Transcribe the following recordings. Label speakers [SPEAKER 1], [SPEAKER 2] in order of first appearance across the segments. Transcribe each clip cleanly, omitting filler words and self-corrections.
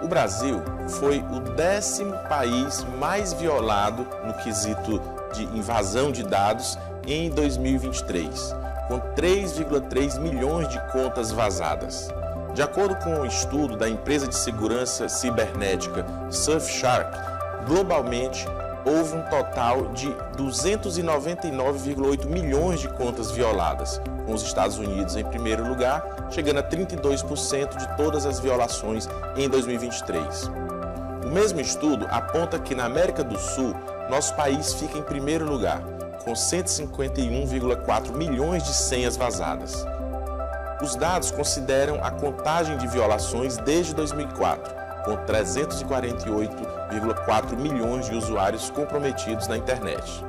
[SPEAKER 1] O Brasil foi o 10º país mais violado no quesito de invasão de dados em 2023, com 3,3 milhões de contas vazadas. De acordo com um estudo da empresa de segurança cibernética Surfshark, globalmente houve um total de 299,8 milhões de contas violadas, com os Estados Unidos em primeiro lugar, chegando a 32% de todas as violações em 2023. O mesmo estudo aponta que na América do Sul, nosso país fica em primeiro lugar, com 151,4 milhões de senhas vazadas. Os dados consideram a contagem de violações desde 2004, com 348,4 milhões de usuários comprometidos na internet.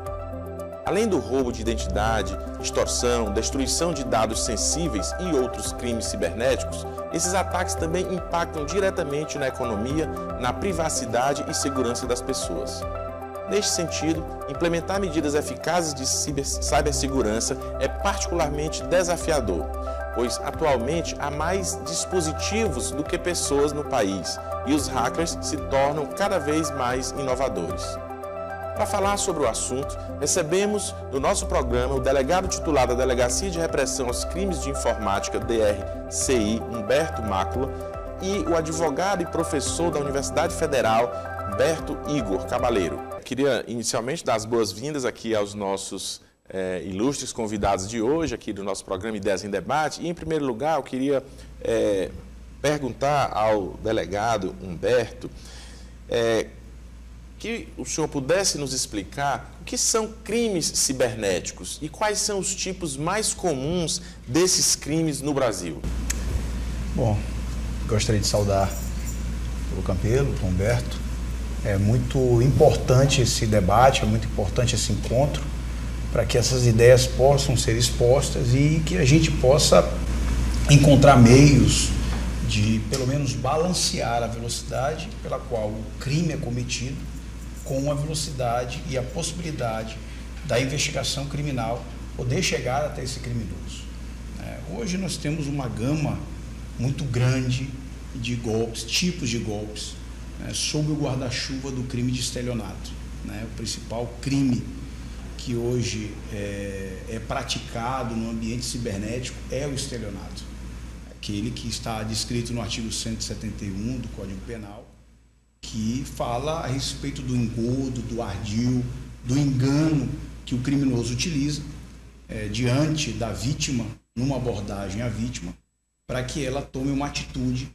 [SPEAKER 1] Além do roubo de identidade, extorsão, destruição de dados sensíveis e outros crimes cibernéticos, esses ataques também impactam diretamente na economia, na privacidade e segurança das pessoas. Neste sentido, implementar medidas eficazes de cibersegurança é particularmente desafiador, pois atualmente há mais dispositivos do que pessoas no país e os hackers se tornam cada vez mais inovadores. Para falar sobre o assunto, recebemos no nosso programa o delegado titular da Delegacia de Repressão aos Crimes de Informática, DRCI, Humberto Mácula, e o advogado e professor da Universidade Federal, Humberto Igor Cabaleiro. Queria inicialmente dar as boas-vindas aqui aos nossos ilustres convidados de hoje, aqui do nosso programa Ideias em Debate. E, em primeiro lugar, eu queria perguntar ao delegado Humberto que o senhor pudesse nos explicar o que são crimes cibernéticos e quais são os tipos mais comuns desses crimes no Brasil.
[SPEAKER 2] Bom, gostaria de saudar o Campelo, o Humberto. É muito importante esse debate, é muito importante esse encontro, para que essas ideias possam ser expostas e que a gente possa encontrar meios de, pelo menos, balancear a velocidade pela qual o crime é cometido com a velocidade e a possibilidade da investigação criminal poder chegar até esse criminoso. Hoje nós temos uma gama muito grande de golpes, tipos de golpes, sob o guarda-chuva do crime de estelionato. O principal crime que hoje é praticado no ambiente cibernético é o estelionato, aquele que está descrito no artigo 171 do Código Penal, que fala a respeito do engodo, do ardil, do engano que o criminoso utiliza diante da vítima, numa abordagem à vítima, para que ela tome uma atitude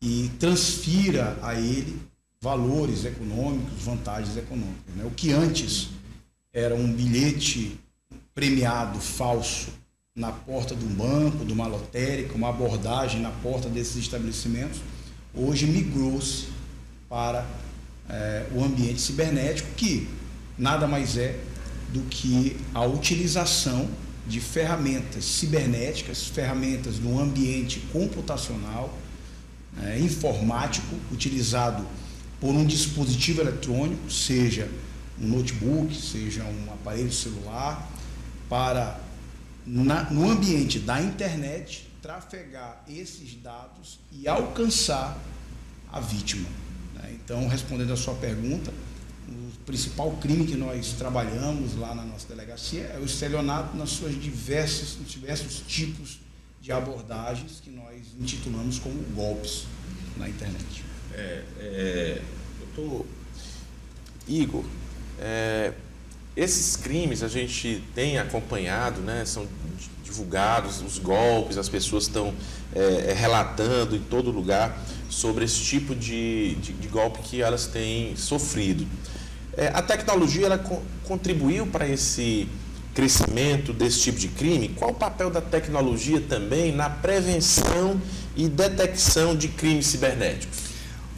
[SPEAKER 2] e transfira a ele valores econômicos, vantagens econômicas. O que antes era um bilhete premiado falso na porta de um banco, de uma lotérica, uma abordagem na porta desses estabelecimentos, hoje migrou-se para o ambiente cibernético, que nada mais é do que a utilização de ferramentas cibernéticas, ferramentas no ambiente computacional, informático, utilizado por um dispositivo eletrônico, seja um notebook, seja um aparelho celular, para, no ambiente da internet, trafegar esses dados e alcançar a vítima. Então, respondendo a sua pergunta, o principal crime que nós trabalhamos lá na nossa delegacia é o estelionato nas suas diversos tipos de abordagens que nós intitulamos como golpes na internet.
[SPEAKER 1] Doutor Igor, esses crimes a gente tem acompanhado, são divulgados os golpes, as pessoas estão relatando em todo lugar sobre esse tipo de golpe que elas têm sofrido. A tecnologia ela contribuiu para esse crescimento desse tipo de crime? Qual o papel da tecnologia também na prevenção e detecção de crimes cibernéticos?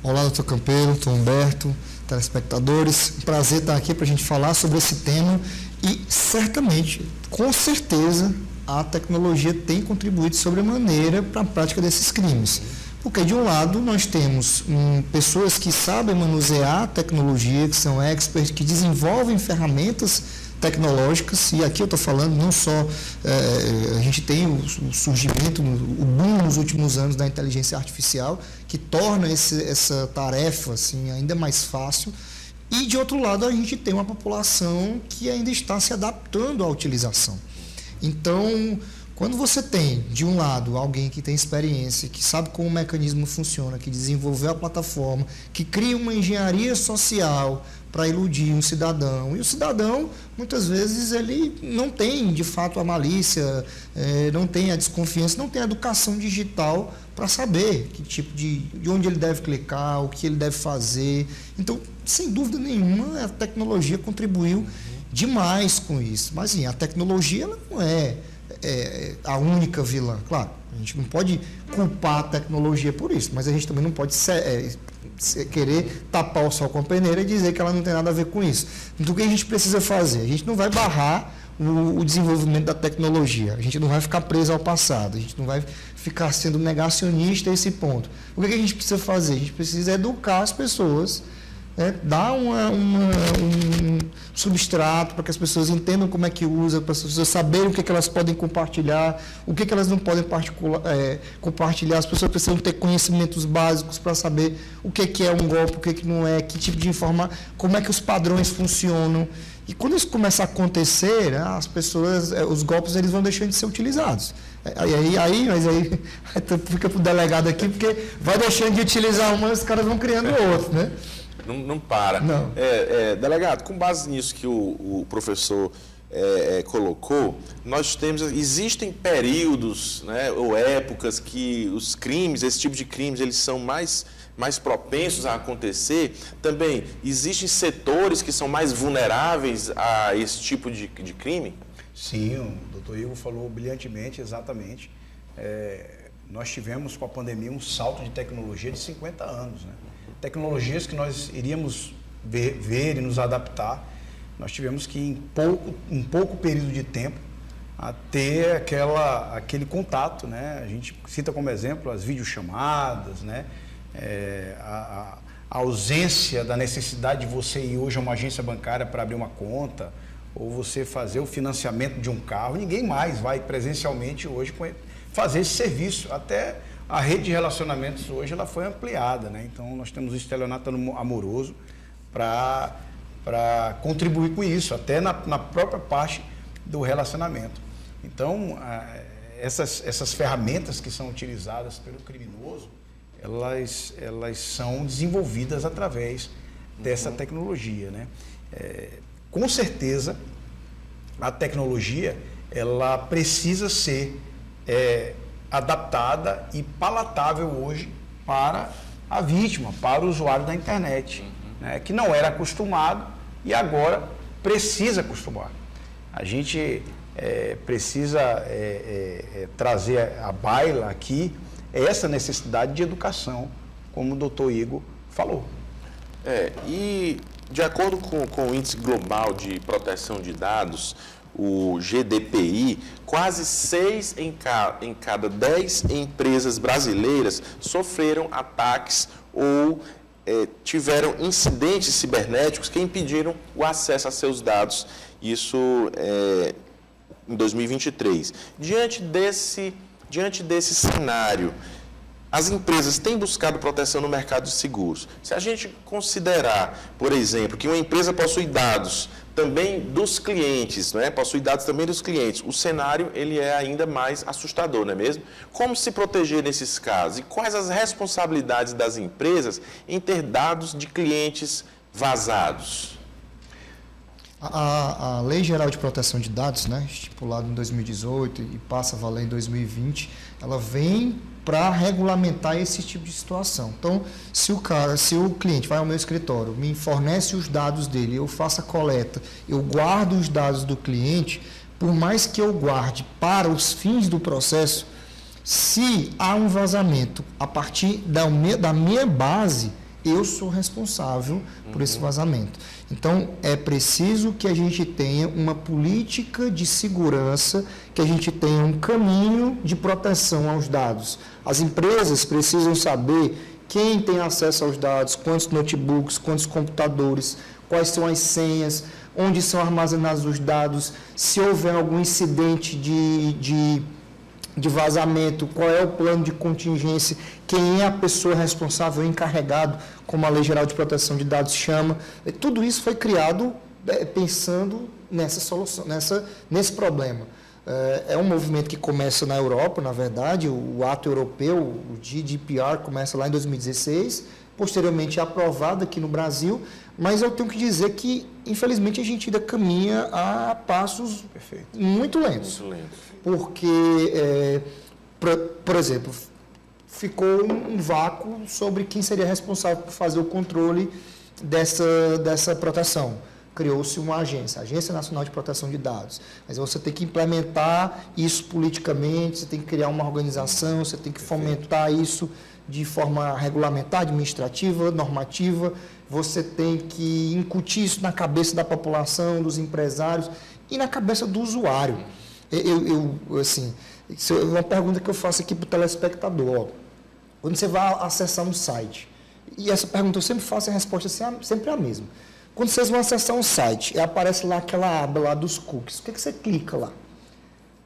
[SPEAKER 3] Olá, doutor Campelo, doutor Humberto, telespectadores. Um prazer estar aqui para a gente falar sobre esse tema e certamente, com certeza, a tecnologia tem contribuído sobremaneira para a prática desses crimes. Porque, de um lado, nós temos pessoas que sabem manusear a tecnologia, que são experts, que desenvolvem ferramentas tecnológicas, e aqui eu estou falando não só, a gente tem o surgimento, o boom nos últimos anos da inteligência artificial, que torna essa tarefa assim, ainda mais fácil, e de outro lado a gente tem uma população que ainda está se adaptando à utilização. Então, quando você tem, de um lado, alguém que tem experiência, que sabe como o mecanismo funciona, que desenvolveu a plataforma, que cria uma engenharia social para iludir um cidadão, e o cidadão, muitas vezes, ele não tem, de fato, a malícia, não tem a desconfiança, não tem a educação digital para saber que tipo de onde ele deve clicar, o que ele deve fazer. Então, sem dúvida nenhuma, a tecnologia contribuiu demais com isso. Mas, assim, a tecnologia ela não é a única vilã. Claro, a gente não pode culpar a tecnologia por isso, mas a gente também não pode querer tapar o sol com a peneira e dizer que ela não tem nada a ver com isso. Então, o que a gente precisa fazer? A gente não vai barrar o desenvolvimento da tecnologia, a gente não vai ficar preso ao passado, a gente não vai ficar sendo negacionista a esse ponto. O que a gente precisa fazer? A gente precisa educar as pessoas, dar um substrato para que as pessoas entendam como é que usa, para as pessoas saberem o que elas podem compartilhar, o que elas não podem compartilhar. As pessoas precisam ter conhecimentos básicos para saber o que é um golpe, o que não é, que tipo de informação, como é que os padrões funcionam. E quando isso começa a acontecer, as pessoas, os golpes eles vão deixando de ser utilizados. Mas aí fica para o delegado aqui, porque vai deixando de utilizar uma e os caras vão criando outro, né?
[SPEAKER 1] Não para.
[SPEAKER 3] Não.
[SPEAKER 1] Delegado, com base nisso que o professor colocou, existem períodos, né, ou épocas que os crimes, esse tipo de crimes, eles são mais propensos a acontecer. Também existem setores que são mais vulneráveis a esse tipo de crime?
[SPEAKER 2] Sim, o doutor Igor falou brilhantemente, exatamente. Nós tivemos com a pandemia um salto de tecnologia de 50 anos, né? Tecnologias que nós iríamos ver e nos adaptar, nós tivemos que, em pouco período de tempo, a ter aquele contato, né? A gente cita como exemplo as videochamadas, né? A ausência da necessidade de você ir hoje a uma agência bancária para abrir uma conta, ou você fazer o financiamento de um carro. Ninguém mais vai presencialmente hoje fazer esse serviço. Até a rede de relacionamentos hoje ela foi ampliada, né? Então nós temos o estelionato amoroso para contribuir com isso, até na própria parte do relacionamento. Então essas ferramentas que são utilizadas pelo criminoso, elas são desenvolvidas através dessa tecnologia, né? Com certeza a tecnologia ela precisa ser adaptada e palatável hoje para a vítima, para o usuário da internet, né, que não era acostumado e agora precisa acostumar. A gente precisa trazer à baila aqui essa necessidade de educação, como o doutor Igor falou.
[SPEAKER 1] E de acordo com o Índice Global de Proteção de Dados, o GDPI, quase 6 em cada 10 empresas brasileiras sofreram ataques ou tiveram incidentes cibernéticos que impediram o acesso a seus dados. Isso em 2023. Diante desse cenário, as empresas têm buscado proteção no mercado de seguros. Se a gente considerar, por exemplo, que uma empresa possui dados também dos clientes, não é? Possui dados também dos clientes, o cenário ele é ainda mais assustador, não é mesmo? Como se proteger nesses casos? E quais as responsabilidades das empresas em ter dados de clientes vazados?
[SPEAKER 3] A Lei Geral de Proteção de Dados, né, estipulada em 2018 e passa a valer em 2020, ela vem para regulamentar esse tipo de situação. Então, se o cliente vai ao meu escritório, me fornece os dados dele, eu faço a coleta, eu guardo os dados do cliente, por mais que eu guarde para os fins do processo, se há um vazamento a partir da minha base, eu sou responsável por esse vazamento. Então, é preciso que a gente tenha uma política de segurança, que a gente tenha um caminho de proteção aos dados. As empresas precisam saber quem tem acesso aos dados, quantos notebooks, quantos computadores, quais são as senhas, onde são armazenados os dados, se houver algum incidente de vazamento, qual é o plano de contingência, quem é a pessoa responsável, encarregado, como a Lei Geral de Proteção de Dados chama. Tudo isso foi criado pensando nessa solução, nesse problema. É um movimento que começa na Europa, na verdade, o ato europeu, o GDPR, começa lá em 2016, posteriormente é aprovado aqui no Brasil, mas eu tenho que dizer que, infelizmente, a gente ainda caminha a passos muito lentos. Porque, por exemplo, ficou um vácuo sobre quem seria responsável por fazer o controle dessa proteção. Criou-se uma agência, a Agência Nacional de Proteção de Dados. Mas você tem que implementar isso politicamente, você tem que criar uma organização, você tem que fomentar isso de forma regulamentar, administrativa, normativa. Você tem que incutir isso na cabeça da população, dos empresários e na cabeça do usuário. Assim, isso é uma pergunta que eu faço aqui para o telespectador. Ó. Quando você vai acessar um site, e essa pergunta eu sempre faço e a resposta sempre é a mesma. Quando vocês vão acessar um site e aparece lá aquela aba lá dos cookies, o que você clica lá?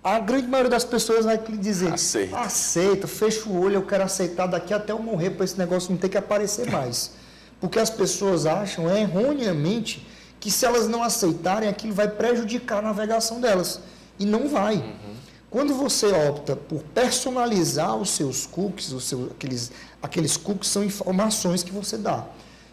[SPEAKER 3] A grande maioria das pessoas vai dizer, aceita, fecha o olho, eu quero aceitar daqui até eu morrer para esse negócio não ter que aparecer mais. Porque as pessoas acham erroneamente que se elas não aceitarem, aquilo vai prejudicar a navegação delas. E não vai. Quando você opta por personalizar os seus cookies, aqueles cookies são informações que você dá.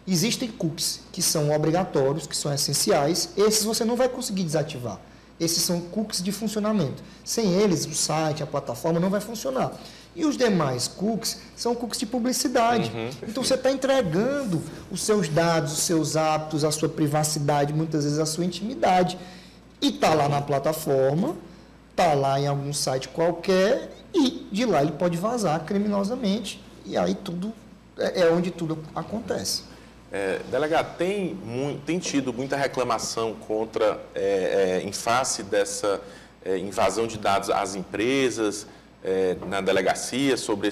[SPEAKER 3] Existem cookies que são obrigatórios, que são essenciais, esses você não vai conseguir desativar. Esses são cookies de funcionamento. Sem eles, o site, a plataforma não vai funcionar. E os demais cookies são cookies de publicidade. Então, você está entregando os seus dados, os seus hábitos, a sua privacidade, muitas vezes a sua intimidade. E está lá na plataforma, está lá em algum site qualquer, e de lá ele pode vazar criminosamente. E aí é onde tudo acontece.
[SPEAKER 1] Delegado, tem tido muita reclamação contra, em face dessa invasão de dados às empresas, na delegacia, sobre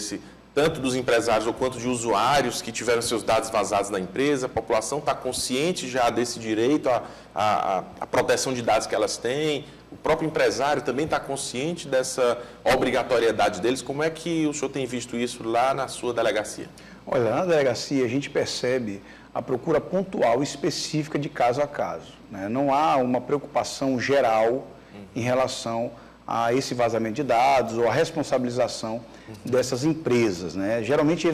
[SPEAKER 1] tanto dos empresários quanto de usuários que tiveram seus dados vazados na empresa. A população está consciente já desse direito à proteção de dados que elas têm. O próprio empresário também está consciente dessa obrigatoriedade deles. Como é que o senhor tem visto isso lá na sua delegacia?
[SPEAKER 2] Olha, na delegacia a gente percebe a procura pontual específica de caso a caso, né? Não há uma preocupação geral em relação a esse vazamento de dados ou a responsabilização dessas empresas, né? Geralmente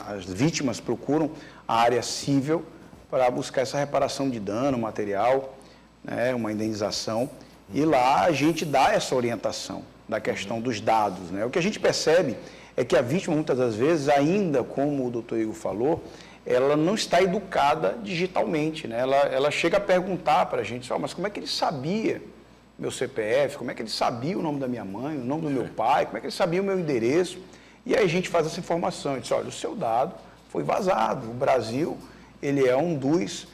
[SPEAKER 2] as vítimas procuram a área civil para buscar essa reparação de dano material, né? Uma indenização, e lá a gente dá essa orientação da questão dos dados, né? O que a gente percebe é que a vítima, muitas das vezes, ainda como o doutor Igor falou, ela não está educada digitalmente, né? Ela chega a perguntar para a gente, mas como é que ele sabia meu CPF, como é que ele sabia o nome da minha mãe, o nome do meu pai, como é que ele sabia o meu endereço? E aí a gente faz essa informação, diz, olha, o seu dado foi vazado. O Brasil, ele é um dos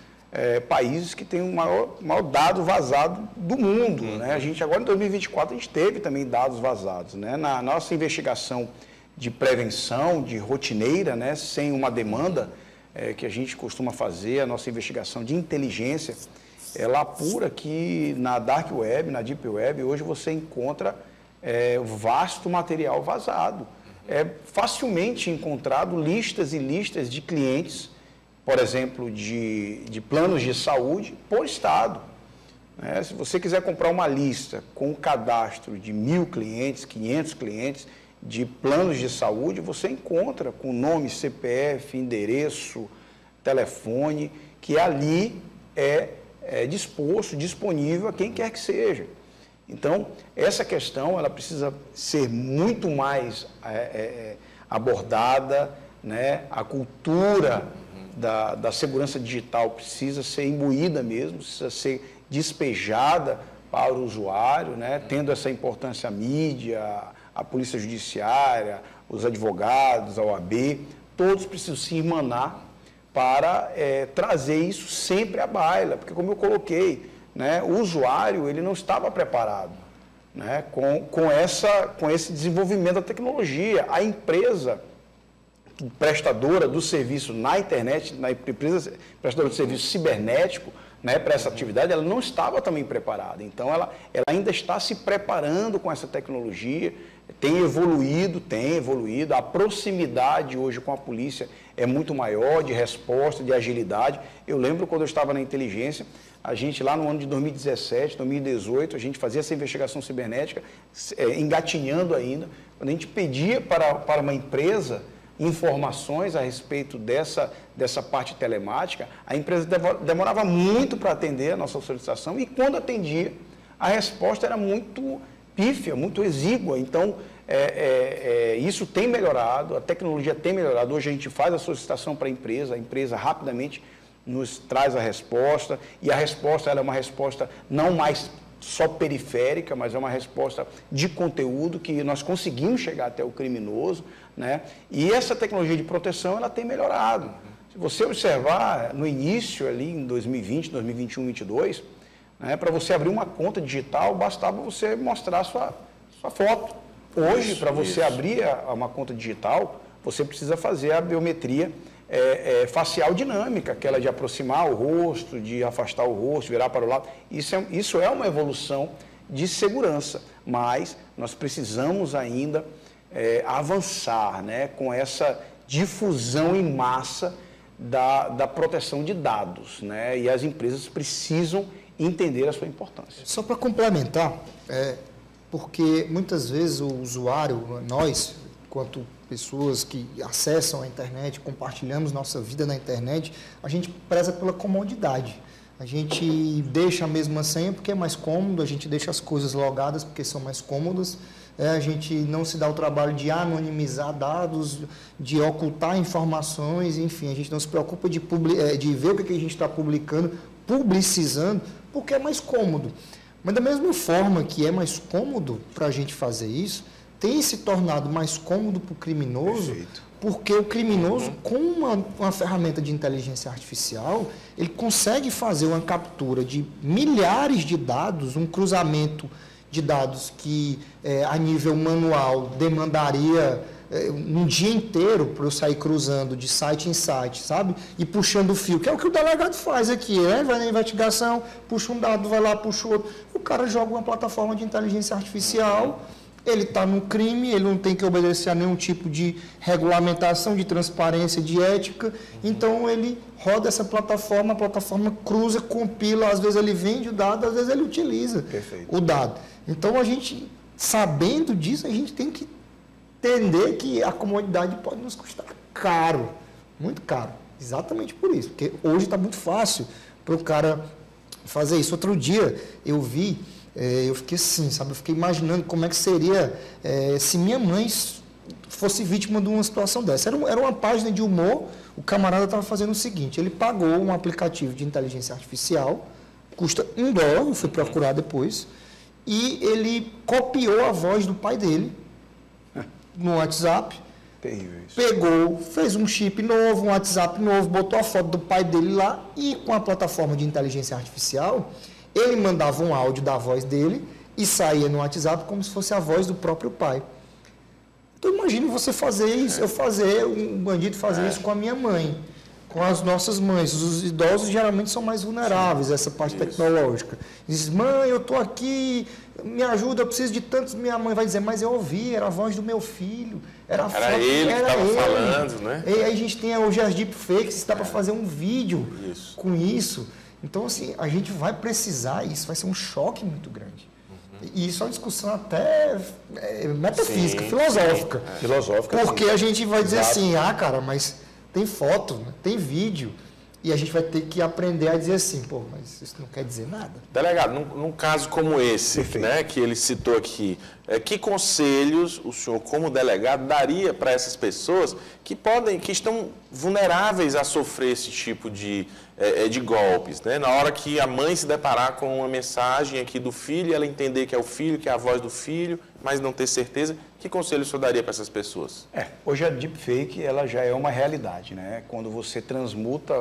[SPEAKER 2] países que tem o maior dado vazado do mundo, né? A gente agora, em 2024, a gente teve também dados vazados, né? Na nossa investigação de prevenção, de rotineira, né? Sem uma demanda, que a gente costuma fazer, a nossa investigação de inteligência, ela apura que na Dark Web, na Deep Web, hoje você encontra vasto material vazado. É facilmente encontrado listas e listas de clientes, por exemplo, de planos de saúde por estado. Se você quiser comprar uma lista com um cadastro de 1.000 clientes, 500 clientes, de planos de saúde, você encontra com nome, CPF, endereço, telefone, que ali é disponível a quem quer que seja. Então, essa questão ela precisa ser muito mais abordada, né? A cultura da segurança digital precisa ser imbuída mesmo, precisa ser despejada para o usuário, né? Tendo essa importância a mídia, a Polícia Judiciária, os advogados, a OAB, todos precisam se irmanar para trazer isso sempre à baila, porque como eu coloquei, né, o usuário ele não estava preparado, né, com esse desenvolvimento da tecnologia. A empresa prestadora do serviço na internet, na empresa prestadora de serviço cibernético, né, para essa atividade, ela não estava também preparada. Então, ela ainda está se preparando com essa tecnologia, tem evoluído, a proximidade hoje com a polícia é muito maior, de resposta, de agilidade. Eu lembro quando eu estava na inteligência, a gente lá no ano de 2017, 2018, a gente fazia essa investigação cibernética, engatinhando ainda, quando a gente pedia para uma empresa informações a respeito dessa parte telemática, a empresa demorava muito para atender a nossa solicitação e quando atendia, a resposta era muito pífia, muito exígua. Então, isso tem melhorado, a tecnologia tem melhorado. Hoje a gente faz a solicitação para a empresa rapidamente nos traz a resposta, e a resposta ela é uma resposta não mais só periférica, mas é uma resposta de conteúdo que nós conseguimos chegar até o criminoso, né? E essa tecnologia de proteção ela tem melhorado. Se você observar no início ali em 2020, 2021, 2022, né, para você abrir uma conta digital bastava você mostrar sua foto. Hoje, para você abrir uma conta digital, você precisa fazer a biometria facial dinâmica, aquela de aproximar o rosto, de afastar o rosto, virar para o lado. Isso é uma evolução de segurança, mas nós precisamos ainda avançar, né, com essa difusão em massa da proteção de dados, né, e as empresas precisam entender a sua importância.
[SPEAKER 3] Só para complementar, porque muitas vezes o usuário, nós, enquanto pessoas que acessam a internet, compartilhamos nossa vida na internet, a gente preza pela comodidade. A gente deixa a mesma senha porque é mais cômodo, a gente deixa as coisas logadas porque são mais cômodas, a gente não se dá o trabalho de anonimizar dados, de ocultar informações, enfim, a gente não se preocupa de ver o que a gente está publicizando, porque é mais cômodo. Mas da mesma forma que é mais cômodo para a gente fazer isso, tem se tornado mais cômodo para o criminoso. Perfeito. Porque o criminoso, com uma ferramenta de inteligência artificial, ele consegue fazer uma captura de milhares de dados, um cruzamento de dados que a nível manual demandaria um dia inteiro para eu sair cruzando de site em site, sabe? E puxando o fio, que é o que o delegado faz aqui, né? Vai na investigação, puxa um dado, vai lá, puxa o outro. O cara joga uma plataforma de inteligência artificial, ele está no crime, ele não tem que obedecer a nenhum tipo de regulamentação, de transparência, de ética. Então, ele roda essa plataforma, a plataforma cruza, compila, às vezes ele vende o dado, às vezes ele utiliza o dado. Então, a gente, sabendo disso, a gente tem que entender que a comodidade pode nos custar caro, muito caro. Exatamente por isso, porque hoje está muito fácil para o cara fazer isso. Outro dia, eu vi... eu fiquei assim, sabe? Eu fiquei imaginando como é que seria se minha mãe fosse vítima de uma situação dessa. Era uma página de humor, o camarada estava fazendo o seguinte, ele pagou um aplicativo de inteligência artificial, custa $1, eu fui procurar depois, e ele copiou a voz do pai dele no WhatsApp,
[SPEAKER 2] terrível isso.
[SPEAKER 3] Pegou, fez um chip novo, um WhatsApp novo, botou a foto do pai dele lá e com a plataforma de inteligência artificial... ele mandava um áudio da voz dele e saía no WhatsApp como se fosse a voz do próprio pai. Então, imagine você fazer isso, um bandido fazer isso com a minha mãe, com as nossas mães. Os idosos geralmente são mais vulneráveis a essa parte tecnológica. Diz, mãe, eu estou aqui, me ajuda, eu preciso de tantos. Minha mãe vai dizer, mas eu ouvi, era a voz do meu filho. Era
[SPEAKER 1] ele que estava falando, né?
[SPEAKER 3] E aí a gente tem hoje as deepfakes, dá para fazer um vídeo com isso. Então, assim, a gente vai precisar, isso vai ser um choque muito grande. E isso é uma discussão até metafísica, filosófica.
[SPEAKER 2] Filosófica,
[SPEAKER 3] porque a gente vai dizer assim, cara, mas tem foto, né? Tem vídeo. E a gente vai ter que aprender a dizer assim, pô, mas isso não quer dizer nada.
[SPEAKER 1] Delegado, num caso como esse, né, que ele citou aqui, que conselhos o senhor, como delegado, daria para essas pessoas que estão vulneráveis a sofrer esse tipo de golpes, né? Na hora que a mãe se deparar com uma mensagem aqui do filho, ela entender que é o filho, que é a voz do filho, mas não ter certeza, que conselho o senhor daria para essas pessoas?
[SPEAKER 2] Hoje a deepfake, ela já é uma realidade, né? Quando você transmuta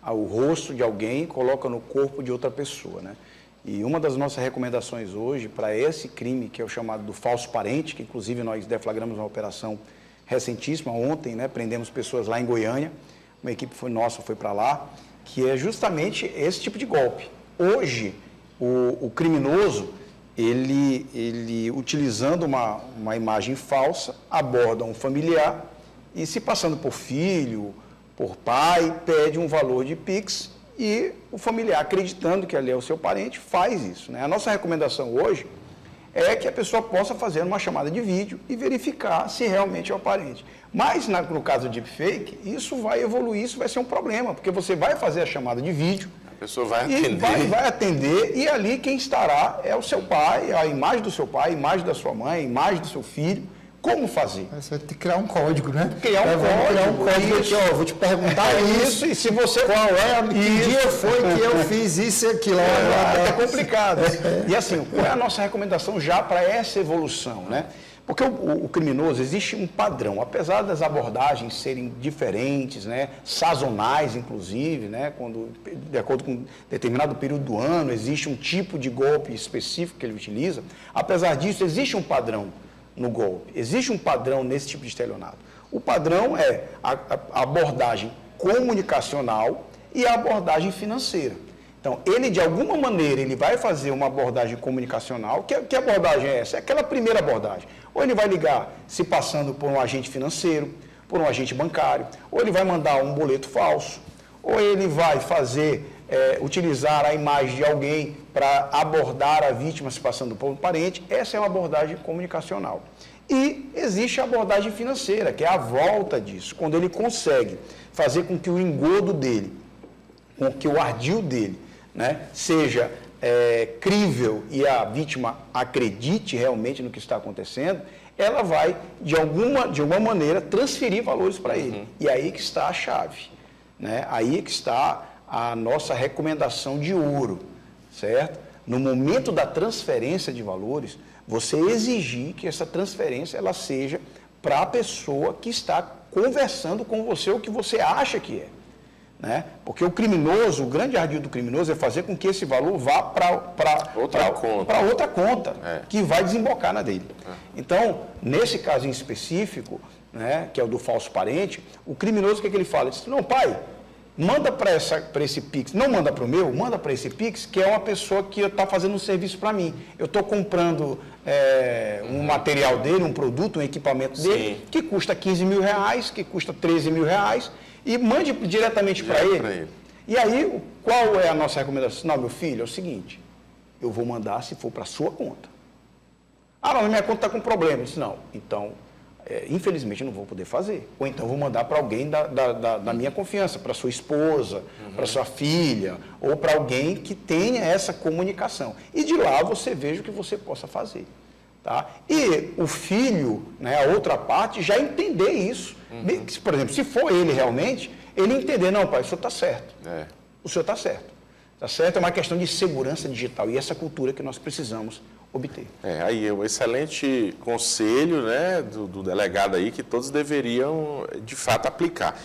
[SPEAKER 2] o rosto de alguém e coloca no corpo de outra pessoa, né? E uma das nossas recomendações hoje para esse crime, que é o chamado do falso parente, que inclusive nós deflagramos uma operação recentíssima, ontem, né, prendemos pessoas lá em Goiânia, uma equipe nossa foi para lá, que é justamente esse tipo de golpe. Hoje, o criminoso, ele utilizando uma imagem falsa, aborda um familiar e, se passando por filho, por pai, pede um valor de Pix e o familiar, acreditando que ali é o seu parente, faz isso, né? A nossa recomendação hoje é que a pessoa possa fazer uma chamada de vídeo e verificar se realmente é o parente. Mas, no caso do deepfake, isso vai evoluir, isso vai ser um problema, porque você vai fazer a chamada de vídeo,
[SPEAKER 1] a pessoa vai atender.
[SPEAKER 2] Vai atender, e ali quem estará é o seu pai, a imagem do seu pai, a imagem da sua mãe, a imagem do seu filho. Como fazer?
[SPEAKER 3] Você vai ter que criar um código, né?
[SPEAKER 2] Criar um código
[SPEAKER 3] aqui, ó, vou te perguntar isso.
[SPEAKER 2] E se você...
[SPEAKER 3] Qual é? Que dia foi que eu fiz isso e aquilo?
[SPEAKER 2] É complicado. E assim, qual é a nossa recomendação já para essa evolução, né? Porque o criminoso, existe um padrão, apesar das abordagens serem diferentes, né, sazonais inclusive, né, quando, de acordo com determinado período do ano, existe um tipo de golpe específico que ele utiliza, apesar disso, existe um padrão no golpe, existe um padrão nesse tipo de estelionato. O padrão é a abordagem comunicacional e a abordagem financeira. Então, ele, de alguma maneira, ele vai fazer uma abordagem comunicacional. Que abordagem é essa? É aquela primeira abordagem. Ou ele vai ligar se passando por um agente financeiro, por um agente bancário, ou ele vai mandar um boleto falso, ou ele vai utilizar a imagem de alguém para abordar a vítima se passando por um parente. Essa é uma abordagem comunicacional. E existe a abordagem financeira, que é a volta disso, quando ele consegue fazer com que o engodo dele, com que o ardil dele, né, seja crível e a vítima acredite realmente no que está acontecendo, ela vai, de alguma maneira, transferir valores para ele. E aí que está a chave, né? Aí que está a nossa recomendação de ouro, certo? No momento da transferência de valores, você exigir que essa transferência ela seja para a pessoa que está conversando com você o que você acha que é. Né? Porque o criminoso, o grande ardil do criminoso é fazer com que esse valor vá para outra conta, que vai desembocar na dele. Então, nesse caso em específico, né, que é o do falso parente, o criminoso, o que ele fala? Ele diz, não, pai, manda para esse Pix, não manda para o meu, manda para esse Pix, que é uma pessoa que está fazendo um serviço para mim. Eu estou comprando um material dele, um produto, um equipamento dele, que custa 15 mil reais, que custa 13 mil reais, e mande diretamente para ele. E aí, qual é a nossa recomendação? Não, meu filho, é o seguinte, eu vou mandar se for para a sua conta. Ah, mas minha conta está com problema. Eu disse, não, então, infelizmente eu não vou poder fazer. Ou então vou mandar para alguém da minha confiança, para sua esposa, para sua filha, ou para alguém que tenha essa comunicação. E de lá você veja o que você possa fazer. Tá? E o filho, né, a outra parte, já entender isso. Por exemplo, se for ele realmente, ele entender, não, pai, o senhor está certo. O senhor está certo. Está certo? É uma questão de segurança digital e essa cultura que nós precisamos obter.
[SPEAKER 1] Aí é um excelente conselho, né, do delegado aí, que todos deveriam, de fato, aplicar.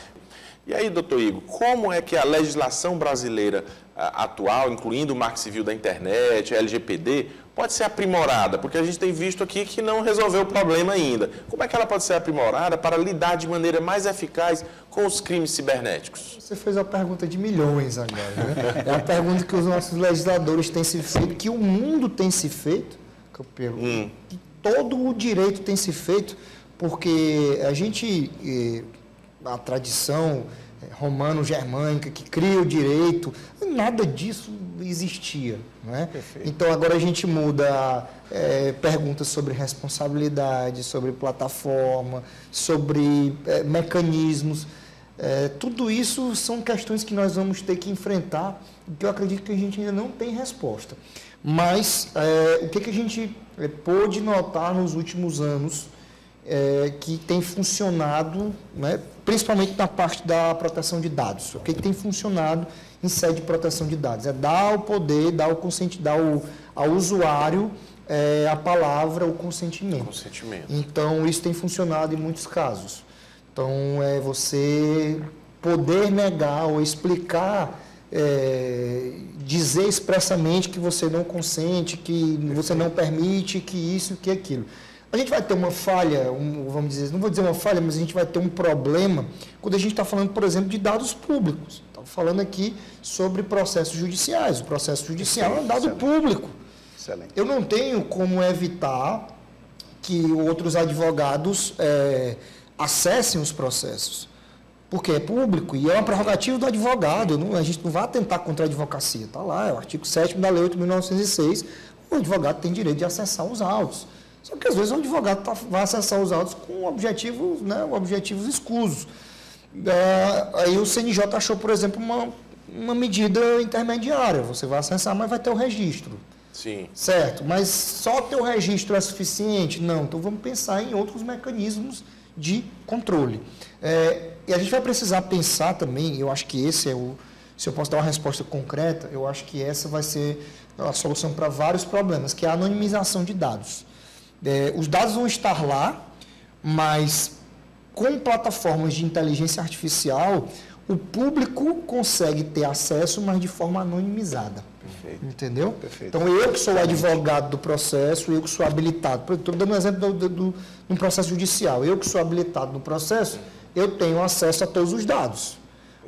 [SPEAKER 1] E aí, doutor Igor, como é que a legislação brasileira atual, incluindo o Marco Civil da Internet, a LGPD, pode ser aprimorada? Porque a gente tem visto aqui que não resolveu o problema ainda. Como é que ela pode ser aprimorada para lidar de maneira mais eficaz com os crimes cibernéticos?
[SPEAKER 3] Você fez uma pergunta de milhões agora, né? É uma pergunta que os nossos legisladores têm se feito, que o mundo tem se feito, que todo o direito tem se feito, porque a tradição romano-germânica que cria o direito, nada disso existia, né? Então agora a gente muda perguntas sobre responsabilidade, sobre plataforma, sobre mecanismos, tudo isso são questões que nós vamos ter que enfrentar, que eu acredito que a gente ainda não tem resposta. Mas o que a gente pôde notar nos últimos anos que tem funcionado, né, principalmente na parte da proteção de dados. O que tem funcionado em sede de proteção de dados? É dar o poder, dar ao usuário a palavra, o consentimento. Então, isso tem funcionado em muitos casos. Então, é você poder negar ou explicar, dizer expressamente que você não consente, que você não permite, que isso, que aquilo. A gente vai ter uma falha, vamos dizer, não vou dizer uma falha, mas a gente vai ter um problema quando a gente está falando, por exemplo, de dados públicos. Estamos falando aqui sobre processos judiciais. O processo judicial é um dado público.
[SPEAKER 2] Excelente.
[SPEAKER 3] Eu não tenho como evitar que outros advogados acessem os processos, porque é público e é uma prerrogativa do advogado. A gente não vai atentar contra a advocacia. Está lá, é o artigo 7º da Lei 8.906. O advogado tem direito de acessar os autos. Só que às vezes o advogado vai acessar os autos com objetivos, objetivos escusos. Aí o CNJ achou, por exemplo, uma medida intermediária. Você vai acessar, mas vai ter o registro.
[SPEAKER 1] Sim.
[SPEAKER 3] Certo, mas só ter o registro é suficiente? Não, então vamos pensar em outros mecanismos de controle. E a gente vai precisar pensar também, eu acho que esse se eu posso dar uma resposta concreta, eu acho que essa vai ser a solução para vários problemas, que é a anonimização de dados. Os dados vão estar lá, mas com plataformas de inteligência artificial, o público consegue ter acesso, mas de forma anonimizada.
[SPEAKER 2] Perfeito.
[SPEAKER 3] Entendeu?
[SPEAKER 2] Perfeito.
[SPEAKER 3] Então, eu que sou o advogado do processo, eu que sou habilitado, estou dando um exemplo de um processo judicial, eu que sou habilitado no processo, eu tenho acesso a todos os dados.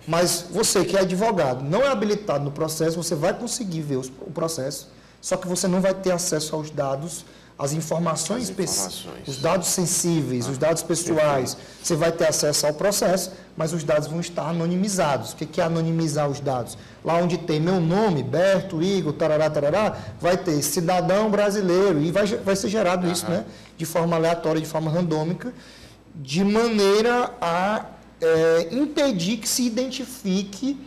[SPEAKER 3] Mas você que é advogado, não é habilitado no processo, você vai conseguir ver o processo, só que você não vai ter acesso aos dados, as informações específicas, os dados sensíveis, os dados pessoais. Você vai ter acesso ao processo, mas os dados vão estar anonimizados. O que é anonimizar os dados? Lá onde tem meu nome, Berto, Igor, tarará, tarará, vai ter cidadão brasileiro, e vai ser gerado isso, né, de forma aleatória, de forma randômica, de maneira a impedir que se identifique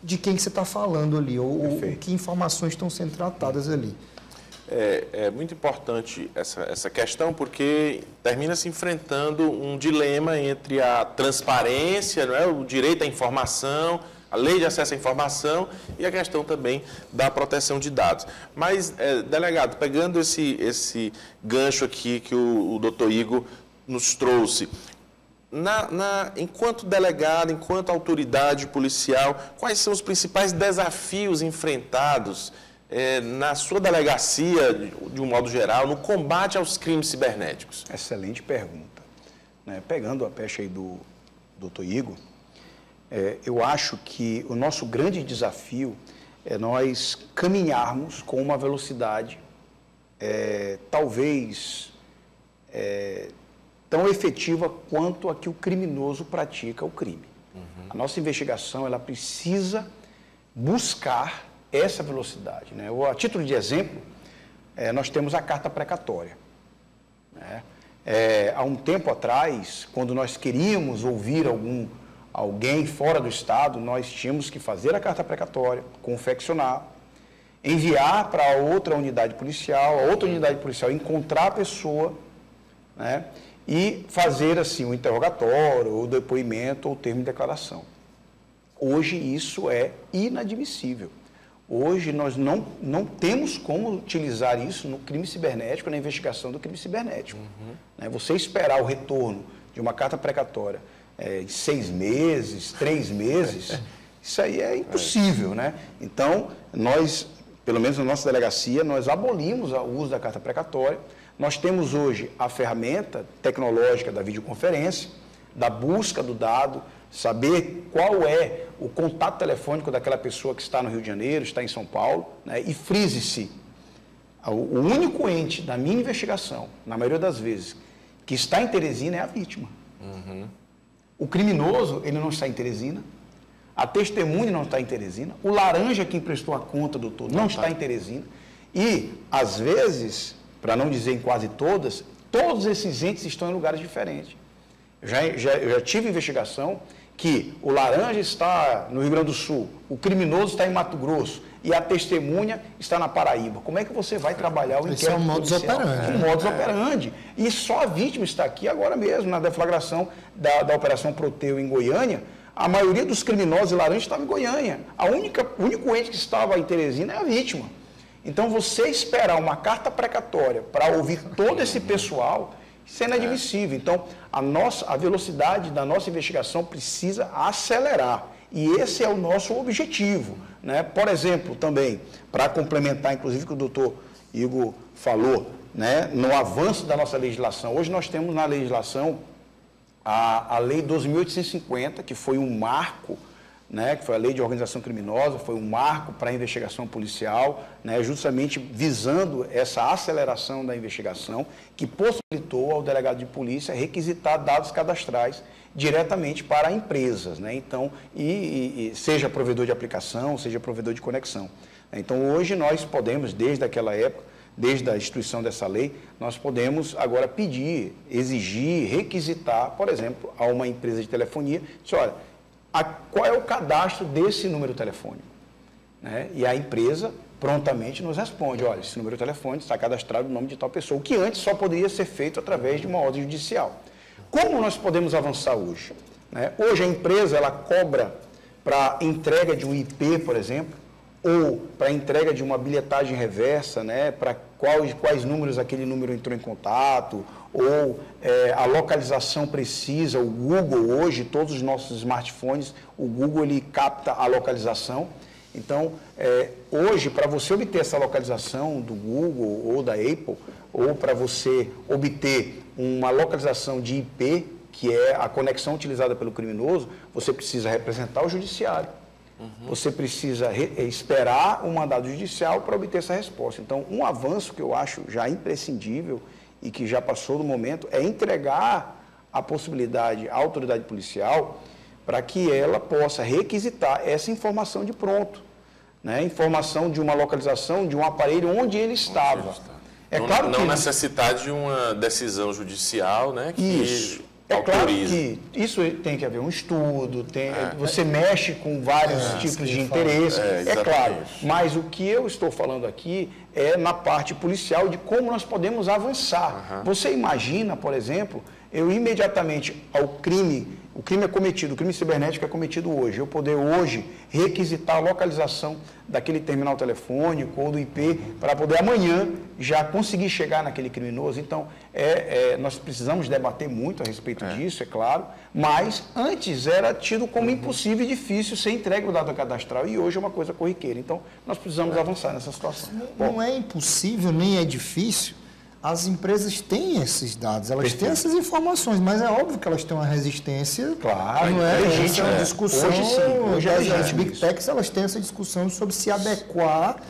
[SPEAKER 3] de quem que você está falando ali, ou que informações estão sendo tratadas ali.
[SPEAKER 1] É muito importante essa questão, porque termina se enfrentando um dilema entre a transparência, não é? O direito à informação, a lei de acesso à informação e a questão também da proteção de dados. Mas, delegado, pegando esse gancho aqui que o doutor Igor nos trouxe, enquanto delegado, enquanto autoridade policial, quais são os principais desafios enfrentados na sua delegacia, de um modo geral, no combate aos crimes cibernéticos?
[SPEAKER 2] Excelente pergunta. Pegando a pecha aí do doutor Igor, eu acho que o nosso grande desafio é nós caminharmos com uma velocidade talvez tão efetiva quanto a que o criminoso pratica o crime. A nossa investigação ela precisa buscar essa velocidade. A título de exemplo, nós temos a carta precatória. Há um tempo atrás, quando nós queríamos ouvir alguém fora do Estado, nós tínhamos que fazer a carta precatória, confeccionar, enviar para outra unidade policial, a outra unidade policial encontrar a pessoa, e fazer assim o interrogatório, o depoimento ou o termo de declaração. Hoje isso é inadmissível. Hoje nós não temos como utilizar isso no crime cibernético, na investigação do crime cibernético. Você esperar o retorno de uma carta precatória em 6 meses, 3 meses, isso aí é impossível. Então, nós, pelo menos na nossa delegacia, nós abolimos o uso da carta precatória. Nós temos hoje a ferramenta tecnológica da videoconferência, da busca do dado, saber qual é o contato telefônico daquela pessoa que está no Rio de Janeiro, está em São Paulo, e frise-se, o único ente da minha investigação, na maioria das vezes, que está em Teresina é a vítima. O criminoso, ele não está em Teresina, a testemunha não está em Teresina, o laranja que emprestou a conta, doutor, não está em Teresina, e, às vezes, para não dizer em quase todas, todos esses entes estão em lugares diferentes. Eu já tive investigação que o laranja está no Rio Grande do Sul, o criminoso está em Mato Grosso e a testemunha está na Paraíba. Como é que você vai trabalhar o inquérito policial? Isso é um modus operandi. Um modus operandi. E só a vítima está aqui agora mesmo, na deflagração da Operação Proteu em Goiânia. A maioria dos criminosos e laranjas estava em Goiânia. O único ente que estava em Teresina é a vítima. Então, você esperar uma carta precatória para ouvir todo esse pessoal, isso é inadmissível. Então, a velocidade da nossa investigação precisa acelerar. E esse é o nosso objetivo. Por exemplo, também, para complementar, inclusive, o que o doutor Igor falou, né, no avanço da nossa legislação. Hoje nós temos na legislação a Lei 12.850, que foi um marco, né, que foi a Lei de Organização Criminosa, foi um marco para a investigação policial, né, justamente visando essa aceleração da investigação, que possibilitou ao delegado de polícia requisitar dados cadastrais diretamente para empresas, né, então, seja provedor de aplicação, seja provedor de conexão. Então, hoje nós podemos, desde aquela época, desde a instituição dessa lei, nós podemos agora pedir, exigir, requisitar, por exemplo, a uma empresa de telefonia, dizer, olha, qual é o cadastro desse número telefônico? Né? E a empresa prontamente nos responde, olha, esse número telefônico está cadastrado no nome de tal pessoa, o que antes só poderia ser feito através de uma ordem judicial. Como nós podemos avançar hoje? Né? Hoje a empresa, ela cobra para entrega de um IP, por exemplo, ou para entrega de uma bilhetagem reversa, né, para quais números aquele número entrou em contato, ou a localização precisa. O Google hoje, todos os nossos smartphones, o Google ele capta a localização. Então, hoje, para você obter essa localização do Google ou da Apple, ou para você obter uma localização de IP, que é a conexão utilizada pelo criminoso, você precisa representar o judiciário. Você precisa esperar o mandado judicial para obter essa resposta. Então, um avanço que eu acho já imprescindível e que já passou do momento é entregar a possibilidade à autoridade policial para que ela possa requisitar essa informação de pronto, né? Informação de uma localização de um aparelho onde ele estava.
[SPEAKER 1] É claro que não necessitar de uma decisão judicial, né?
[SPEAKER 2] Isso. É claro que isso tem que haver um estudo, você mexe com vários tipos de interesse, claro. Mas o que eu estou falando aqui é na parte policial de como nós podemos avançar. Você imagina, por exemplo, eu imediatamente o crime é cometido, o crime cibernético é cometido hoje, eu poder hoje requisitar a localização daquele terminal telefônico ou do IP para poder amanhã já conseguir chegar naquele criminoso. Então, nós precisamos debater muito a respeito disso, é claro, mas antes era tido como impossível e difícil ser entregue o dado cadastral e hoje é uma coisa corriqueira. Então, nós precisamos avançar nessa situação.
[SPEAKER 3] Não é impossível, nem é difícil. As empresas têm esses dados, elas têm essas informações, mas é óbvio que elas têm uma resistência.
[SPEAKER 2] Claro,
[SPEAKER 3] não é? Existe uma discussão.
[SPEAKER 2] Hoje
[SPEAKER 3] as Big Techs, elas têm essa discussão sobre se adequar.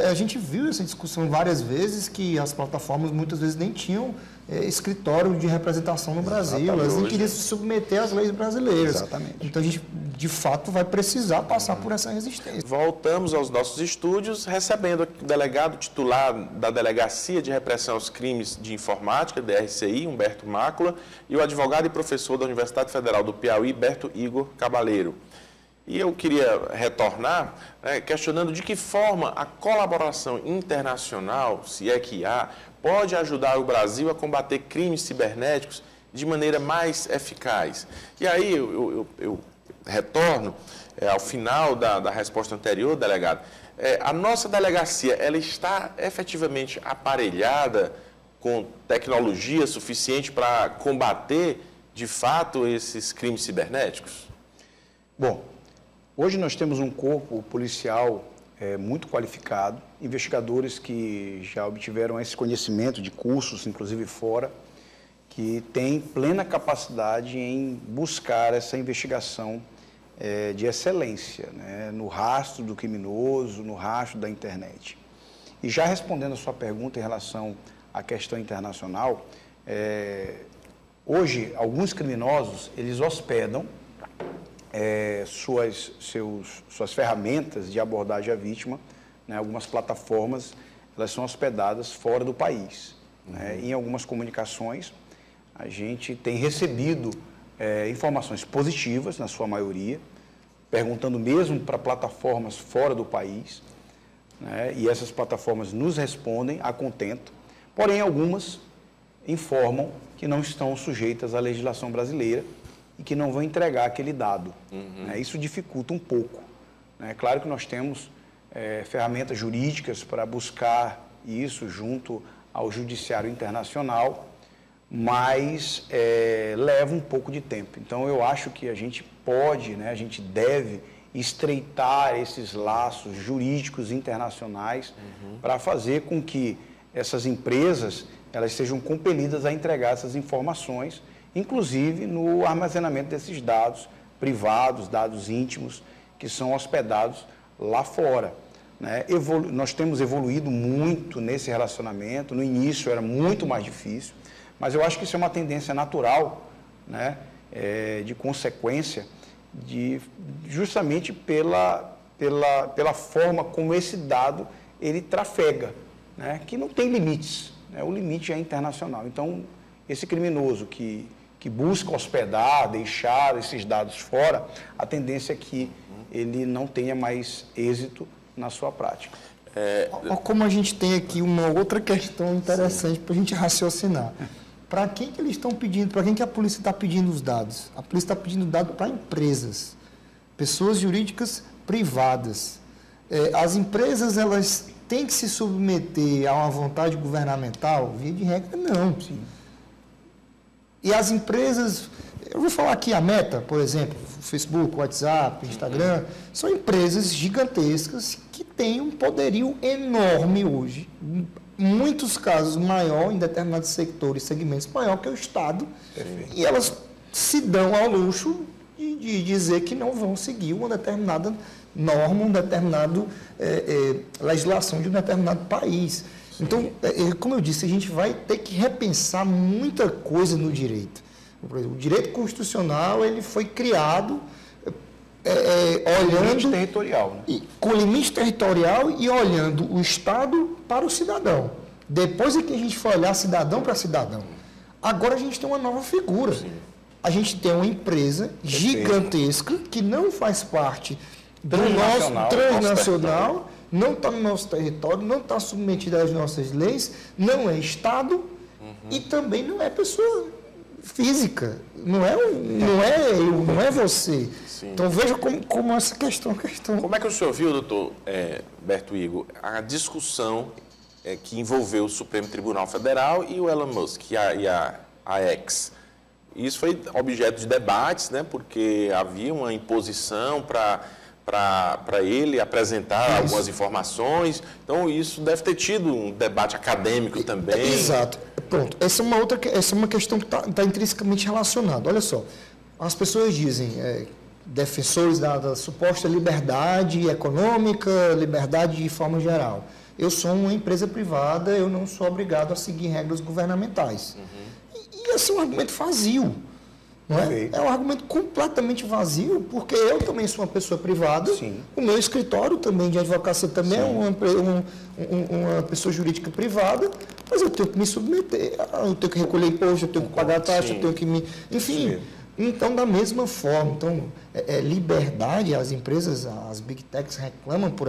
[SPEAKER 3] A gente viu essa discussão várias vezes, que as plataformas muitas vezes nem tinham escritório de representação no Brasil, elas nem queriam se submeter às leis brasileiras.
[SPEAKER 2] Exatamente.
[SPEAKER 3] Então a gente, de fato, vai precisar passar por essa resistência.
[SPEAKER 1] Voltamos aos nossos estúdios, recebendo o delegado titular da Delegacia de Repressão aos Crimes de Informática, DRCI, Humberto Mácula, e o advogado e professor da Universidade Federal do Piauí, Berto Igor Cabaleiro. E eu queria retornar, questionando de que forma a colaboração internacional, se é que há, pode ajudar o Brasil a combater crimes cibernéticos de maneira mais eficaz. E aí eu retorno ao final da resposta anterior, delegado. A nossa delegacia, ela está efetivamente aparelhada com tecnologia suficiente para combater, de fato, esses crimes cibernéticos?
[SPEAKER 2] Bom, hoje nós temos um corpo policial muito qualificado, investigadores que já obtiveram esse conhecimento de cursos, inclusive fora, que têm plena capacidade em buscar essa investigação de excelência, né, no rastro do criminoso, no rastro da internet. E já respondendo a sua pergunta em relação à questão internacional, hoje alguns criminosos, eles hospedam suas ferramentas de abordagem à vítima, né, algumas plataformas, elas são hospedadas fora do país. Né? Em algumas comunicações, a gente tem recebido informações positivas, na sua maioria, perguntando mesmo para plataformas fora do país, né? E essas plataformas nos respondem a contento, porém algumas informam que não estão sujeitas à legislação brasileira e que não vão entregar aquele dado. Né? Isso dificulta um pouco. É claro que nós temos ferramentas jurídicas para buscar isso junto ao Judiciário Internacional, mas leva um pouco de tempo. Então, eu acho que a gente pode, né, a gente deve estreitar esses laços jurídicos internacionais para fazer com que essas empresas elas sejam compelidas a entregar essas informações, inclusive no armazenamento desses dados privados, dados íntimos, que são hospedados lá fora. Né? Nós temos evoluído muito nesse relacionamento, no início era muito mais difícil, mas eu acho que isso é uma tendência natural, né? De consequência, justamente pela forma como esse dado ele trafega, né? Que não tem limites, né? O limite é internacional. Então, esse criminoso que busca hospedar, deixar esses dados fora, a tendência é que ele não tenha mais êxito na sua prática.
[SPEAKER 3] Como a gente tem aqui uma outra questão interessante para a gente raciocinar. Para quem que eles estão pedindo, para quem que a polícia está pedindo os dados? A polícia está pedindo dados para empresas, pessoas jurídicas privadas. As empresas, elas têm que se submeter a uma vontade governamental? Via de regra, não. Sim. E as empresas, eu vou falar aqui a Meta, por exemplo, Facebook, WhatsApp, Instagram, são empresas gigantescas que têm um poderio enorme hoje, em muitos casos maior, em determinados setores, segmentos, maior que o Estado. Perfeito. E elas se dão ao luxo de dizer que não vão seguir uma determinada norma, uma determinada legislação de um determinado país. Então, como eu disse, a gente vai ter que repensar muita coisa no direito. Por exemplo, o direito constitucional ele foi criado olhando...
[SPEAKER 2] limite territorial. Né?
[SPEAKER 3] Com limite territorial e olhando o Estado para o cidadão. Depois é que a gente foi olhar cidadão para cidadão. Agora a gente tem uma nova figura. Sim. A gente tem uma empresa gigantesca que não faz parte do nosso transnacional, não está no nosso território, não está submetida às nossas leis, não é Estado e também não é pessoa física, não é eu, não é você. Sim. Então veja como essa questão.
[SPEAKER 1] Como é que o senhor viu, doutor Berto Igor, a discussão que envolveu o Supremo Tribunal Federal e o Elon Musk e a X? Isso foi objeto de debates, né? Porque havia uma imposição para ele apresentar algumas informações. Então, isso deve ter tido um debate acadêmico também.
[SPEAKER 3] Exato. Pronto. Essa é uma questão que está intrinsecamente relacionada. Olha só, as pessoas dizem, defensores da suposta liberdade econômica, liberdade de forma geral. Eu sou uma empresa privada, eu não sou obrigado a seguir regras governamentais. E esse é um argumento vazio. Não é? É um argumento completamente vazio, porque eu também sou uma pessoa privada, sim. O meu escritório também de advocacia também é uma pessoa jurídica privada, mas eu tenho que me submeter, eu tenho que recolher imposto, eu tenho que pagar taxa, eu tenho que me... Enfim, então da mesma forma, liberdade, as empresas, as big techs clamam por